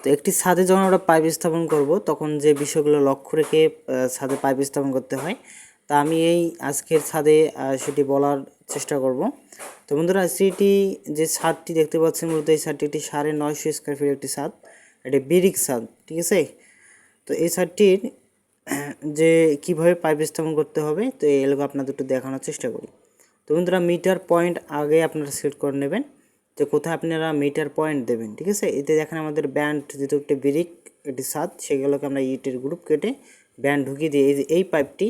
তো একটি ছাদে যখন আমরা পাইপ স্থাপন করব তখন যে বিষয়গুলো লক্ষ্য রেখে ছাদে পাইপ স্থাপন করতে হয় তা আমি এই আজকের ছাদে সেটি বলার চেষ্টা করব। তো বন্ধুরা, সেটি যে ছাদটি দেখতে পাচ্ছেন মূলত এই ছাদটি একটি 950 স্কোয়ার ফিট একটি ছাদ, এটি বিরিক ছাদ, ঠিক আছে। তো এই ছাদটির যে কিভাবে পাইপ স্থাপন করতে হবে তো এই এলাকা আপনাদের একটু দেখানোর চেষ্টা করি। তো বন্ধুরা, মিটার পয়েন্ট আগে আপনারা সেট করে নেবেন যে কোথায় আপনারা মিটার পয়েন্ট দেবেন, ঠিক আছে। এতে দেখেন আমাদের ব্যান্ড যেহেতু একটি ব্রিক একটি ছাদ, সেগুলোকে আমরা ইটের গ্রুপ কেটে ব্যান্ড ঢুকিয়ে দিয়ে এই পাইপটি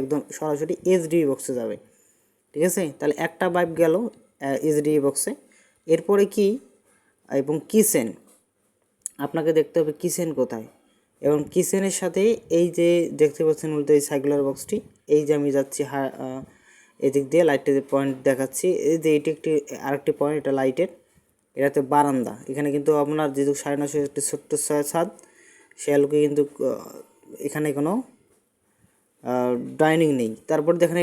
একদম সরাসরি এইচডিবি বক্সে যাবে, ঠিক আছে। তাহলে একটা পাইপ গেল এইচডিবি বক্সে। এরপরে কি এবং কিচেন আপনাকে দেখতে হবে কিচেন কোথায়, এবং কিচেনের সাথে এই যে দেখতে পাচ্ছেন মূলত এই সার্কুলার বক্সটি, এই যে আমি যাচ্ছি এদিক দিয়ে লাইটের পয়েন্ট দেখাচ্ছি, এই যে এটি একটি আরেকটি পয়েন্ট, এটা লাইটের, এটাতে বারান্দা। এখানে কিন্তু আপনার যেহেতু 950 একটি ছোট্ট ছাদ, সে আলোকে কিন্তু এখানে কোনো ডাইনিং নেই। তারপর দেখেন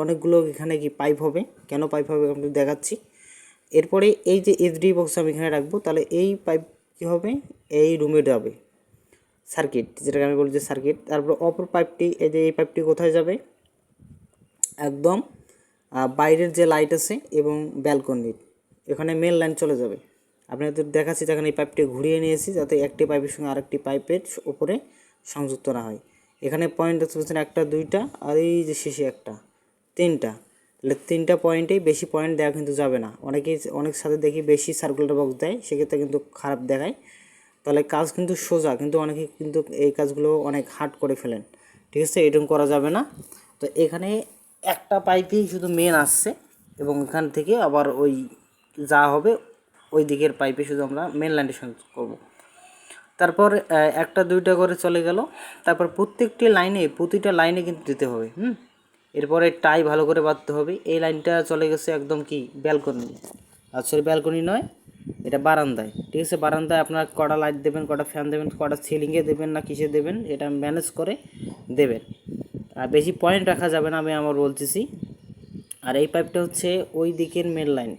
অনেকগুলো এখানে কি পাইপ হবে, কেন পাইপ হবে আমি দেখাচ্ছি। এরপরে এই যে এইচডি বক্স আমি এখানে রাখবো, তাহলে এই পাইপ কী হবে, এই রুমে যাবে সার্কিট, যেটাকে আমি বলছি সার্কিট। তারপর অপর পাইপটি, এই যে এই পাইপটি কোথায় যাবে, একদম বাইরের যে লাইট আছে এবং ব্যালকনির এখানে মেন লাইন চলে যাবে। আপনাদের দেখাচ্ছি, দেখেন এই পাইপটি ঘুরিয়ে নিয়েছি যাতে একটি পাইপের সঙ্গে আরেকটি পাইপের উপরে সংযুক্ত না হয়। এখানে পয়েন্ট দেখতে পাচ্ছেন একটা, দুইটা, আর এই যে শেষে একটা, তিনটা। তাহলে তিনটা পয়েন্টেই, বেশি পয়েন্ট দেওয়া কিন্তু যাবে না। অনেক সাথে দেখি বেশি সার্কুলার বক্স দেয়, সেক্ষেত্রে কিন্তু খারাপ দেখায়। তাহলে কাজ কিন্তু সোজা, কিন্তু অনেকে কিন্তু এই কাজগুলো অনেক হার্ড করে ফেলেন, ঠিক আছে, এরকম করা যাবে না। তো এখানে একটা পাইপেই শুধু মেন আসছে, এবং এখান থেকে আবার ওই যা হবে ওই দিকের পাইপে শুধু আমরা মেন লাইনটি সংযোগ করবো। তারপর একটা দুইটা করে চলে গেল। তারপর প্রতিটা লাইনে কিন্তু দিতে হবে। এরপরে টাই ভালো করে বাঁধতে হবে। এই লাইনটা চলে গেছে একদম কি ব্যালকনি, সরি ব্যালকনি নয়, এটা বারান্দায়, ঠিক আছে। বারান্দায় আপনার কটা লাইট দেবেন, কটা ফ্যান দেবেন, কটা সিলিংয়ে দেবেন না কিসে দেবেন, এটা ম্যানেজ করে দেবেন। আর বেশি পয়েন্ট রাখা যাবে না, আমি আমার বলতেছি। আর এই পাইপটা হচ্ছে ওই দিকের মেন লাইন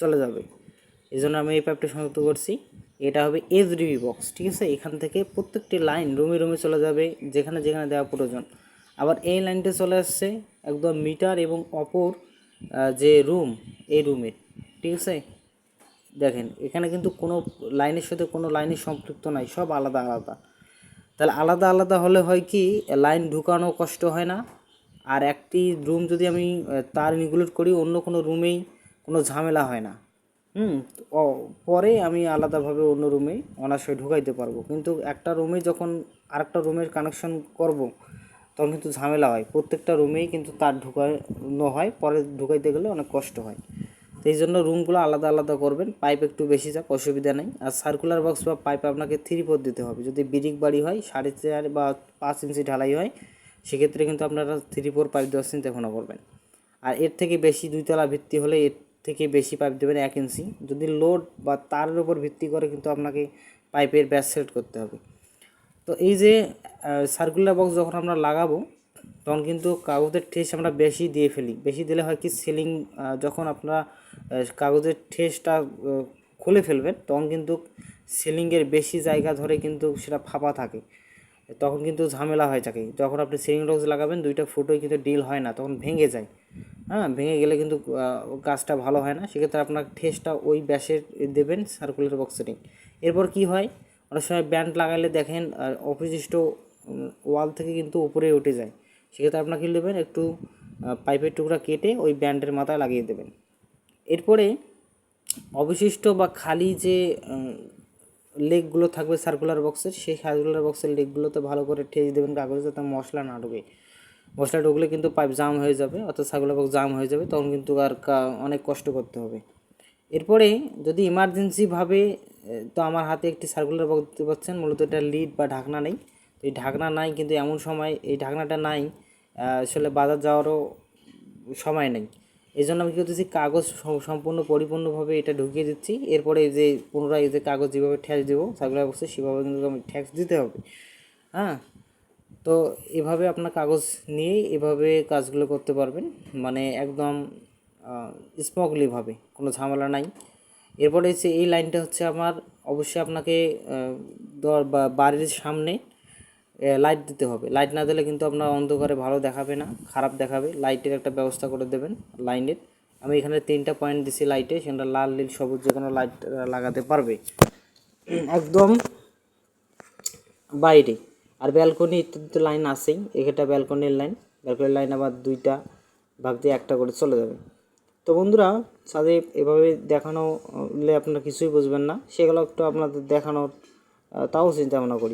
চলে যাবে, এই জন্য আমি এই পাইপটা সংযুক্ত করছি। এটা হবে এইচডিবি বক্স, ঠিক আছে। এখান থেকে প্রত্যেকটি লাইন রুমে রুমে চলে যাবে, যেখানে যেখানে দেওয়া প্রয়োজন। আবার এই লাইনটা চলে আসছে একদম মিটার এবং অপর যে রুম, এই রুমের, ঠিক আছে। দেখেন এখানে কিন্তু কোনো লাইনের সাথে কোনো লাইনের সম্পৃক্ত নাই, সব আলাদা আলাদা। তাহলে আলাদা আলাদা হলে হয় কি, লাইন ঢুকানো কষ্ট হয় না। আর একটি রুম যদি আমি তার ইনক্লুড করি, অন্য কোনো রুমেই কোনো ঝামেলা হয় না। পরে আমি আলাদাভাবে অন্য রুমে অনায়াসে ঢুকাইতে পারবো, কিন্তু একটা রুমে যখন আরেকটা রুমের কানেকশন করব তখন কিন্তু ঝামেলা হয়। প্রত্যেকটা রুমেই কিন্তু তার ঢুকানো হয়, পরে ঢুকাইতে গেলে অনেক কষ্ট হয়। তো এই জন্য রুমগুলো আলাদা আলাদা করবেন, পাইপ একটু বেশি যাক, অসুবিধা নেই। আর সার্কুলার বক্স বা পাইপ আপনাকে 3 পট দিতে হবে। যদি ব্রিক বাড়ি হয় 4.5 বা 5 ইঞ্চি ঢালাই হয়, সেক্ষেত্রে কিন্তু আপনারা 3-4 পাইপ দেওয়ার চিন্তা ভাবনা করবেন। আর এর থেকে বেশি 2 তলা ভিত্তি হলে এর থেকে বেশি পাইপ দেবেন 1 ইঞ্চি। যদি লোড বা তারের উপর ভিত্তি করে কিন্তু আপনাকে পাইপের ব্যাস সেট করতে হবে। তো এই যে সার্কুলার বক্স যখন আমরা লাগাবো তখন কিন্তু কাগজের ঠেস আমরা বেশি দিয়ে ফেলি। বেশি দিলে হয় কি, সিলিং যখন আপনারা কাগজের ঠেসটা খুলে ফেলবেন তখন কিন্তু সিলিংয়ের বেশি জায়গা ধরে কিন্তু সেটা ফাঁপা থাকে, তখন কিন্তু ঝামেলা হয়ে থাকে। যখন আপনি সিলিং বক্স লাগাবেন 2টা ফুটোই কিন্তু ডিল হয় না, তখন ভেঙে যায়। ভেঙে গেলে কিন্তু কাজটা ভালো হয় না। সেক্ষেত্রে আপনার ঠেসটা ওই ব্যাসের দেবেন সার্কুলার বক্সেরই। এরপর কি হয়, অনেক সময় ব্যান্ড লাগালে দেখেন অবশিষ্ট ওয়াল থেকে কিন্তু উপরে উঠে যায়। সেক্ষেত্রে আপনার কী দেবেন, একটু পাইপের টুকরা কেটে ওই ব্যান্ডের মাথায় লাগিয়ে দেবেন। এরপরে অবশিষ্ট বা খালি যে লেগগুলো থাকবে সার্কুলার বক্সের, সেই সার্কুলার বক্সের লেগগুলোতে ভালো করে ঠেস দেবেন কাগজে, যাতে মশলা না ঢোকে। মশলা ঢুকলে কিন্তু পাইপ জাম হয়ে যাবে, অর্থাৎ সার্কুলার বক্স জাম হয়ে যাবে, তখন কিন্তু আর অনেক কষ্ট করতে হবে। এরপরে যদি ইমার্জেন্সিভাবে, তো আমার হাতে একটি সার্কুলার বক্স দেখতে পাচ্ছেন, মূলত এটা লিড বা ঢাকনা নেই। তো এই ঢাকনা নাই, কিন্তু এমন সময় এই ঢাকনাটা নাই, আসলে বাজার যাওয়ারও সময় নেই। এই জন্য আমি কী করতেছি, কাগজ সম্পূর্ণ পরিপূর্ণভাবে এটা ঢুকিয়ে দিচ্ছি। এরপরে এই যে পুনরায় এই যে কাগজ যেভাবে ঠ্যাক্স দেবো সার্কুলার বক্সে, সেভাবে কিন্তু আমি ঠ্যাক্স দিতে হবে। তো এভাবে আপনার কাগজ নিয়েই এভাবে কাজগুলো করতে পারবেন, মানে একদম স্মুথলিভাবে, কোনো ঝামেলা নাই। এরপরে হচ্ছে এই লাইনটা হচ্ছে আমার অবশ্যই আপনাকে বাড়ির সামনে লাইট দিতে হবে। লাইট না দিলে কিন্তু আপনার অন্ধকারে ভালো দেখাবে না, খারাপ দেখাবে। লাইটের একটা ব্যবস্থা করে দেবেন লাইনের। আমি এখানে 3টা পয়েন্ট দিছি লাইটে, সেটা লাল নীল সবুজ যে কোনো লাইট লাগাতে পারবে একদম বাইরে। আর ব্যালকনি ইত্যাদি লাইন আছেই, এটা ব্যালকনির লাইন আবার 2টা ভাগ দিয়ে একটা করে চলে যাবে। তো বন্ধুরা, ছাদে এভাবে দেখানো হলে আপনারা কিছুই বুঝবেন না, সেগুলো একটু আপনাদের দেখানোর তাও চিন্তা ভাবনা করি।